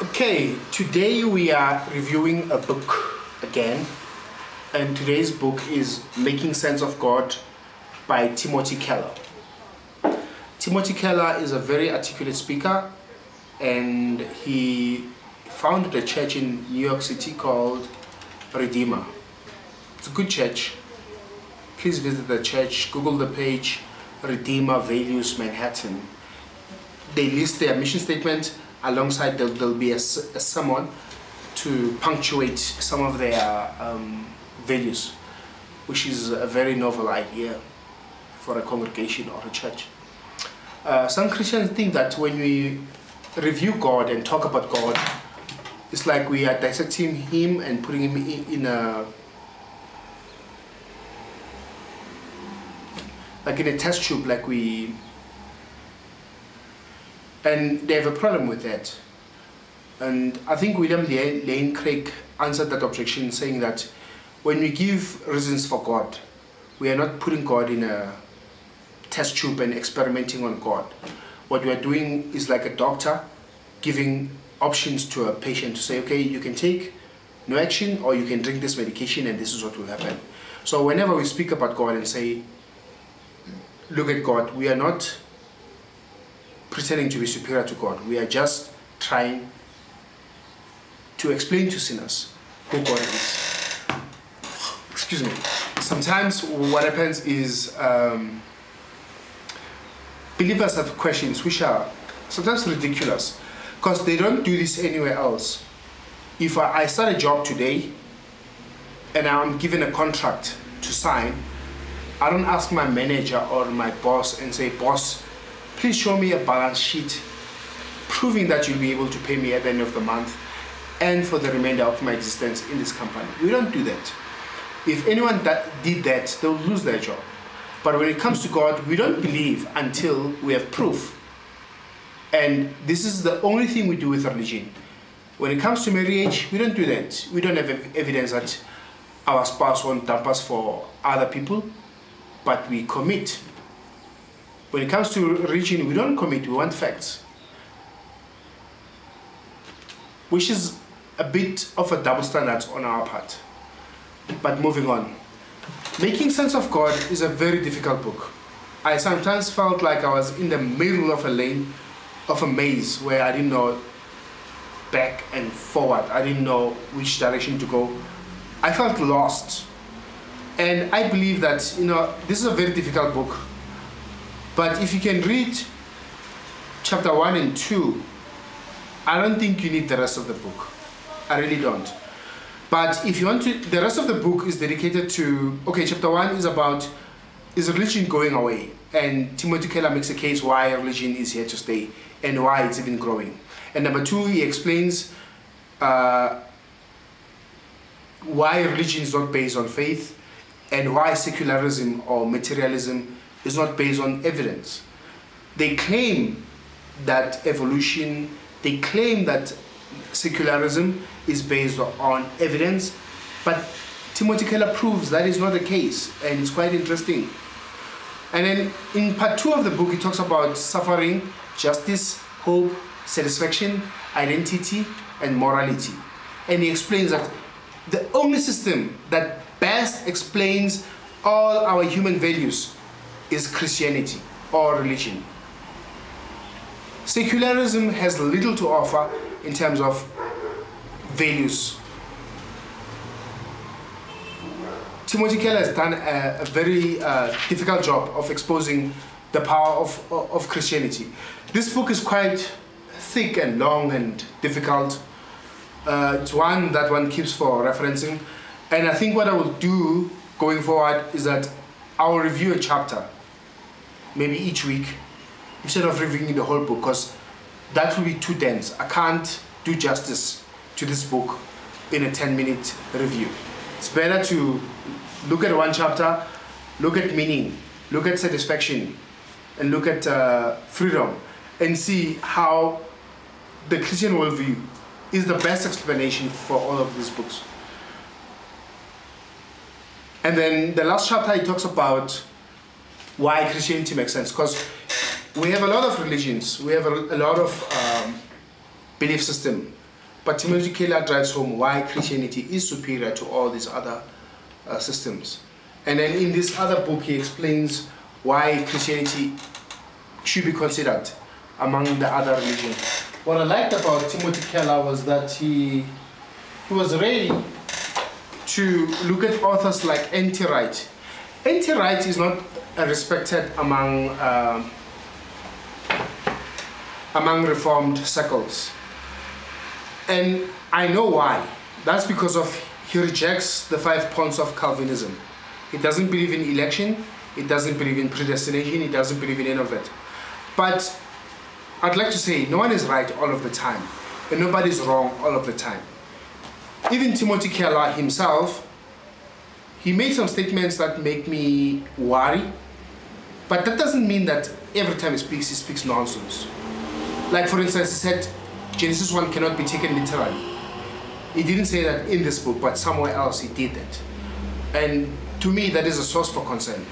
Okay, today we are reviewing a book again, and today's book is Making Sense of God by Timothy Keller. Timothy Keller is a very articulate speaker, and he founded a church in New York City called Redeemer. It's a good church. Please visit the church, Google the page Redeemer Values Manhattan. They list their mission statement. Alongside there'll be a sermon to punctuate some of their values, which is a very novel idea for a congregation or a church. Some Christians think that when we review God and talk about God, it's like we are dissecting him and putting him in a test tube, and they have a problem with that. And I think William Lane Craig answered that objection, saying that when we give reasons for God, we are not putting God in a test tube and experimenting on God. What we are doing is like a doctor giving options to a patient to say, okay, you can take no action, or you can drink this medication and this is what will happen. So whenever we speak about God and say, look at God, we are not pretending to be superior to God. We are just trying to explain to sinners who God is. Excuse me. Sometimes what happens is believers have questions which are sometimes ridiculous because they don't do this anywhere else. If I start a job today and I'm given a contract to sign, I don't ask my manager or my boss and say, boss, please show me a balance sheet proving that you'll be able to pay me at the end of the month and for the remainder of my existence in this company. We don't do that. If anyone did that, they'll lose their job. But when it comes to God, we don't believe until we have proof. And this is the only thing we do with religion. When it comes to marriage, we don't do that. We don't have evidence that our spouse won't dump us for other people, but we commit. When it comes to religion, we don't commit, we want facts. Which is a bit of a double standard on our part. But moving on. Making Sense of God is a very difficult book. I sometimes felt like I was in the middle of a lane, of a maze, where I didn't know back and forward. I didn't know which direction to go. I felt lost. And I believe that, this is a very difficult book. But if you can read chapter 1 and 2, I don't think you need the rest of the book. I really don't. But if you want to, the rest of the book is dedicated to, okay, chapter 1 is about, is religion going away? And Timothy Keller makes a case why religion is here to stay and why it's even growing. And number 2, he explains why religion is not based on faith and why secularism or materialism is not based on evidence. They claim that evolution, they claim that secularism is based on evidence, but Timothy Keller proves that is not the case, and it's quite interesting. And then in part 2 of the book, he talks about suffering, justice, hope, satisfaction, identity, and morality. And he explains that the only system that best explains all our human values is Christianity or religion. Secularism has little to offer in terms of values. Timothy Keller has done a very difficult job of exposing the power of Christianity. This book is quite thick and long and difficult. It's one that one keeps for referencing. And I think what I will do going forward is that I will review a chapter, maybe each week, instead of reviewing the whole book, because that will be too dense. I can't do justice to this book in a 10-minute review. It's better to look at one chapter, look at meaning, look at satisfaction, and look at freedom, and see how the Christian worldview is the best explanation for all of these books. And then the last chapter, he talks about why Christianity makes sense, because we have a lot of religions, we have a lot of belief system, But Timothy Keller drives home why Christianity is superior to all these other systems. And then in this other book, he explains why Christianity should be considered among the other religions. What I liked about Timothy Keller was that he was ready to look at authors like N.T. Wright. N.T. Wright is not respected among Reformed circles. And I know why. That's because he rejects the 5 points of Calvinism. He doesn't believe in election. He doesn't believe in predestination. He doesn't believe in any of it. But I'd like to say no one is right all of the time. And nobody's wrong all of the time. Even Timothy Keller himself, he made some statements that make me worry. But that doesn't mean that every time he speaks nonsense. Like for instance, he said Genesis 1 cannot be taken literally. He didn't say that in this book, but somewhere else he did that. And to me, that is a source for concern.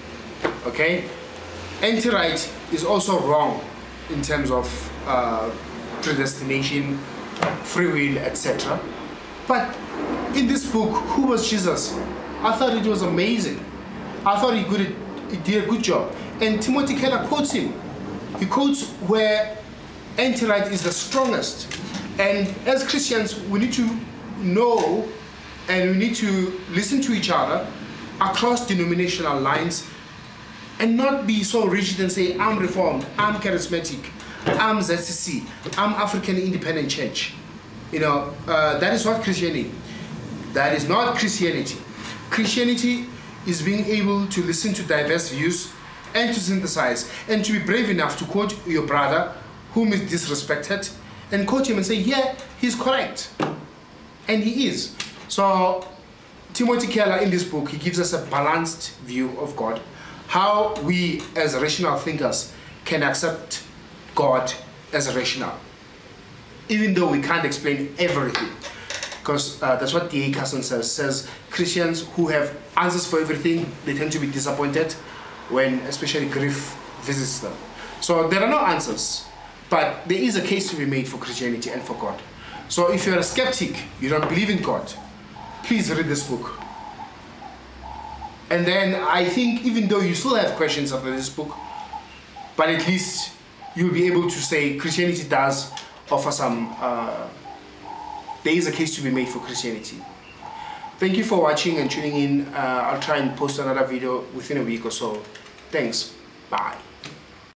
Okay? N.T. Wright is also wrong in terms of predestination, free will, etc. But in this book, who was Jesus? I thought it was amazing. I thought he did a good job. And Timothy Keller quotes him. He quotes where N.T. Wright is the strongest. And as Christians, we need to know and we need to listen to each other across denominational lines and not be so rigid and say, I'm Reformed, I'm Charismatic, I'm ZCC, I'm African Independent Church. You know, that is not Christianity. That is not Christianity. Christianity is being able to listen to diverse views and to synthesize and to be brave enough to quote your brother whom is disrespected and quote him and say, yeah, he's correct. And he is. So Timothy Keller in this book, he gives us a balanced view of God, how we as rational thinkers can accept God as rational, even though we can't explain everything. Because that's what D.A. Carson says Christians who have answers for everything, they tend to be disappointed when especially grief visits them. So there are no answers, but there is a case to be made for Christianity and for God. So if you're a skeptic, you don't believe in God, please read this book. And then I think even though you still have questions after this book, but at least you'll be able to say Christianity does offer some, there is a case to be made for Christianity. Thank you for watching and tuning in. I'll try and post another video within a week or so. Thanks. Bye.